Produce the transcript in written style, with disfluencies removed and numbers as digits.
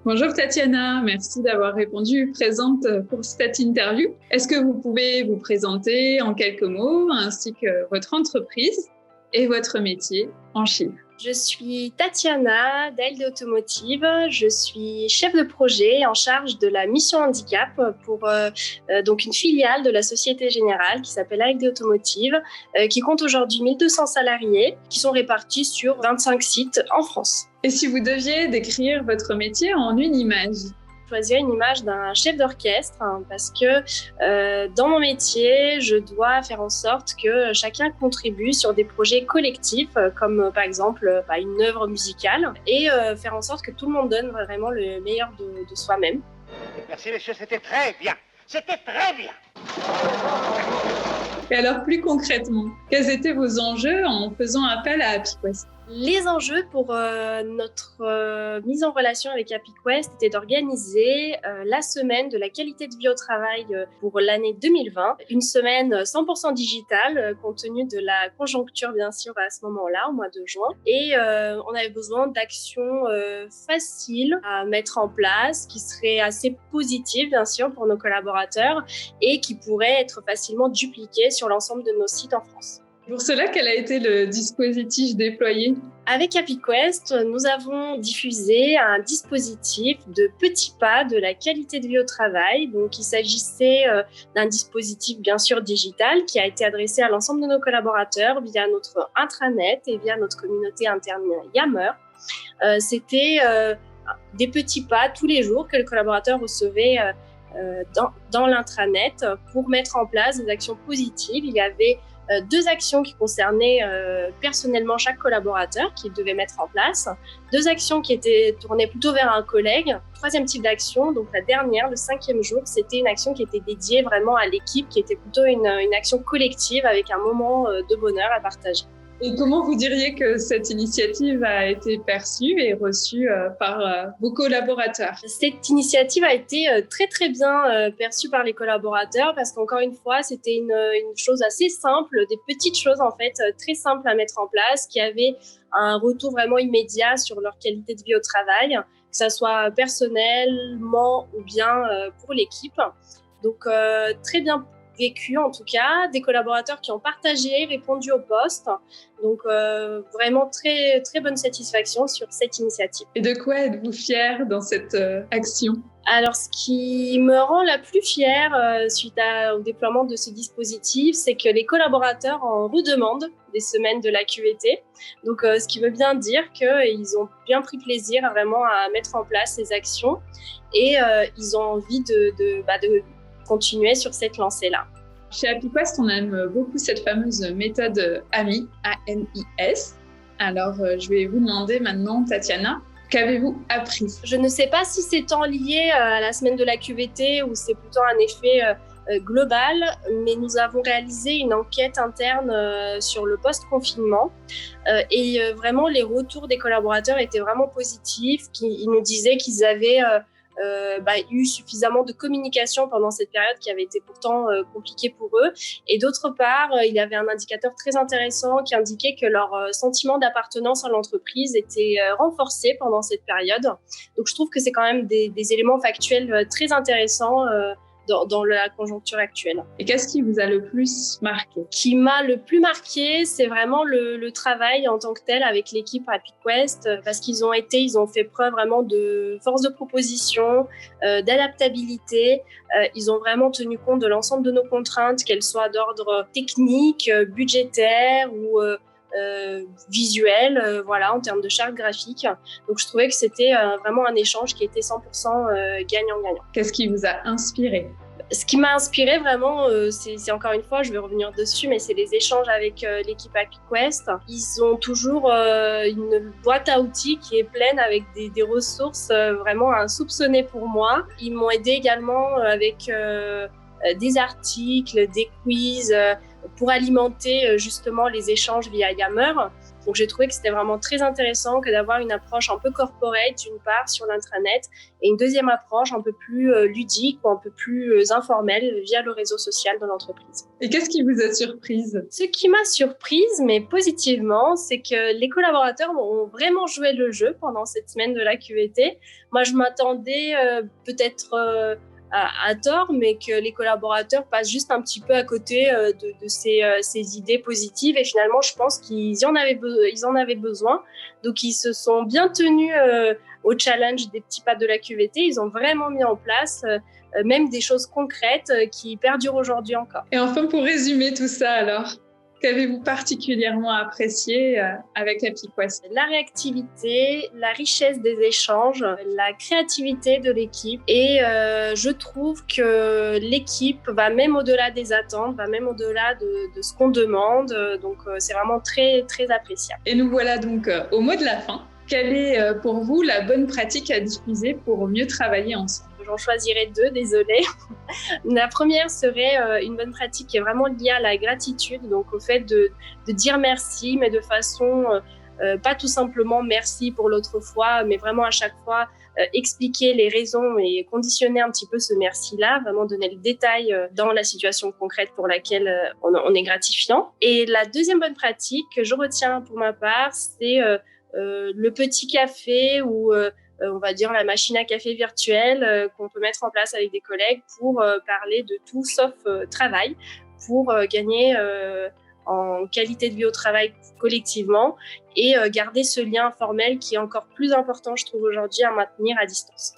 Bonjour Tatiana, merci d'avoir répondu présente pour cette interview. Est-ce que vous pouvez vous présenter en quelques mots ainsi que votre entreprise et votre métier en chiffres? Je suis Tatiana d'ALD Automotive. Je suis chef de projet en charge de la mission handicap pour donc une filiale de la Société Générale qui s'appelle ALD Automotive, qui compte aujourd'hui 1200 salariés qui sont répartis sur 25 sites en France. Et si vous deviez décrire votre métier en une image? Choisir une image d'un chef d'orchestre parce que dans mon métier, je dois faire en sorte que chacun contribue sur des projets collectifs comme par exemple une œuvre musicale et faire en sorte que tout le monde donne vraiment le meilleur de soi-même. Merci messieurs, c'était très bien. C'était très bien. Et alors plus concrètement, quels étaient vos enjeux en faisant appel à HappyQuest? Les enjeux pour notre mise en relation avec HappyQuest étaient d'organiser la semaine de la qualité de vie au travail pour l'année 2020. Une semaine 100% digitale compte tenu de la conjoncture bien sûr à ce moment-là, au mois de juin. Et on avait besoin d'actions faciles à mettre en place, qui seraient assez positives bien sûr pour nos collaborateurs et qui pourraient être facilement dupliquées sur l'ensemble de nos sites en France. Pour cela, quel a été le dispositif déployé? Avec HappyQuest, nous avons diffusé un dispositif de petits pas de la qualité de vie au travail. Donc, il s'agissait d'un dispositif bien sûr digital qui a été adressé à l'ensemble de nos collaborateurs via notre intranet et via notre communauté interne Yammer. C'était des petits pas tous les jours que le collaborateur recevait dans l'intranet pour mettre en place des actions positives. Il y avait 2 actions qui concernaient personnellement chaque collaborateur qu'il devait mettre en place, 2 actions qui étaient tournées plutôt vers un collègue, 3e type d'action, donc la dernière, le 5e jour, c'était une action qui était dédiée vraiment à l'équipe, qui était plutôt une action collective avec un moment de bonheur à partager. Et comment vous diriez que cette initiative a été perçue et reçue par vos collaborateurs? Cette initiative a été très très bien perçue par les collaborateurs parce qu'encore une fois, c'était une chose assez simple, des petites choses en fait très simples à mettre en place qui avaient un retour vraiment immédiat sur leur qualité de vie au travail, que ça soit personnellement ou bien pour l'équipe. Donc très bien vécu en tout cas, des collaborateurs qui ont partagé, répondu au post. Donc vraiment très, très bonne satisfaction sur cette initiative. Et de quoi êtes-vous fière dans cette action? Alors, ce qui me rend la plus fière suite au déploiement de ce dispositif, c'est que les collaborateurs en redemandent des semaines de la QVT. Donc, ce qui veut bien dire qu'ils ont bien pris plaisir vraiment à mettre en place ces actions et ils ont envie de continuer sur cette lancée-là. Chez HappyQuest, on aime beaucoup cette fameuse méthode AMIS, A-N-I-S. Alors, je vais vous demander maintenant, Tatiana, qu'avez-vous appris? Je ne sais pas si c'est en lié à la semaine de la QVT ou c'est plutôt un effet global, mais nous avons réalisé une enquête interne sur le post-confinement et vraiment les retours des collaborateurs étaient vraiment positifs. Ils nous disaient qu'ils avaient eu suffisamment de communication pendant cette période qui avait été pourtant compliquée pour eux. Et d'autre part, il y avait un indicateur très intéressant qui indiquait que leur sentiment d'appartenance à l'entreprise était renforcé pendant cette période. Donc je trouve que c'est quand même des éléments factuels très intéressants dans la conjoncture actuelle. Et qu'est-ce qui vous a le plus marqué? Qui m'a le plus marqué, c'est vraiment le travail en tant que tel avec l'équipe HappyQuest, parce qu'ils ont fait preuve vraiment de force de proposition, d'adaptabilité. Ils ont vraiment tenu compte de l'ensemble de nos contraintes, qu'elles soient d'ordre technique, budgétaire ou visuel, en termes de charte graphique. Donc je trouvais que c'était vraiment un échange qui était 100% gagnant-gagnant. Qu'est-ce qui vous a inspiré? Ce qui m'a inspiré vraiment, c'est encore une fois, je vais revenir dessus, mais c'est les échanges avec l'équipe HappyQuest. Ils ont toujours une boîte à outils qui est pleine avec des ressources vraiment insoupçonnées pour moi. Ils m'ont aidé également avec des articles, des quiz, pour alimenter justement les échanges via Yammer. Donc j'ai trouvé que c'était vraiment très intéressant que d'avoir une approche un peu corporate d'une part sur l'intranet et une deuxième approche un peu plus ludique ou un peu plus informelle via le réseau social de l'entreprise. Et qu'est-ce qui vous a surprise? Ce qui m'a surprise, mais positivement, c'est que les collaborateurs ont vraiment joué le jeu pendant cette semaine de la QVT. Moi, je m'attendais peut-être à tort, mais que les collaborateurs passent juste un petit peu à côté de ces idées positives. Et finalement, je pense qu'ils en avaient besoin. Donc, ils se sont bien tenus au challenge des petits pas de la QVT. Ils ont vraiment mis en place même des choses concrètes qui perdurent aujourd'hui encore. Et enfin, pour résumer tout ça, alors, qu'avez-vous particulièrement apprécié avec la Piquoise? La réactivité, la richesse des échanges, la créativité de l'équipe et je trouve que l'équipe va même au-delà des attentes, va même au-delà de ce qu'on demande. Donc c'est vraiment très, très appréciable. Et nous voilà donc au mot de la fin. Quelle est pour vous la bonne pratique à diffuser pour mieux travailler ensemble? J'en choisirais 2, désolée. La première serait une bonne pratique qui est vraiment liée à la gratitude, donc au fait de dire merci, mais de façon pas tout simplement merci pour l'autre fois, mais vraiment à chaque fois expliquer les raisons et conditionner un petit peu ce merci-là, vraiment donner le détail dans la situation concrète pour laquelle on est gratifiant. Et la deuxième bonne pratique que je retiens pour ma part, c'est le petit café ou on va dire la machine à café virtuelle qu'on peut mettre en place avec des collègues pour parler de tout sauf travail, pour gagner en qualité de vie au travail collectivement et garder ce lien informel qui est encore plus important, je trouve, aujourd'hui à maintenir à distance.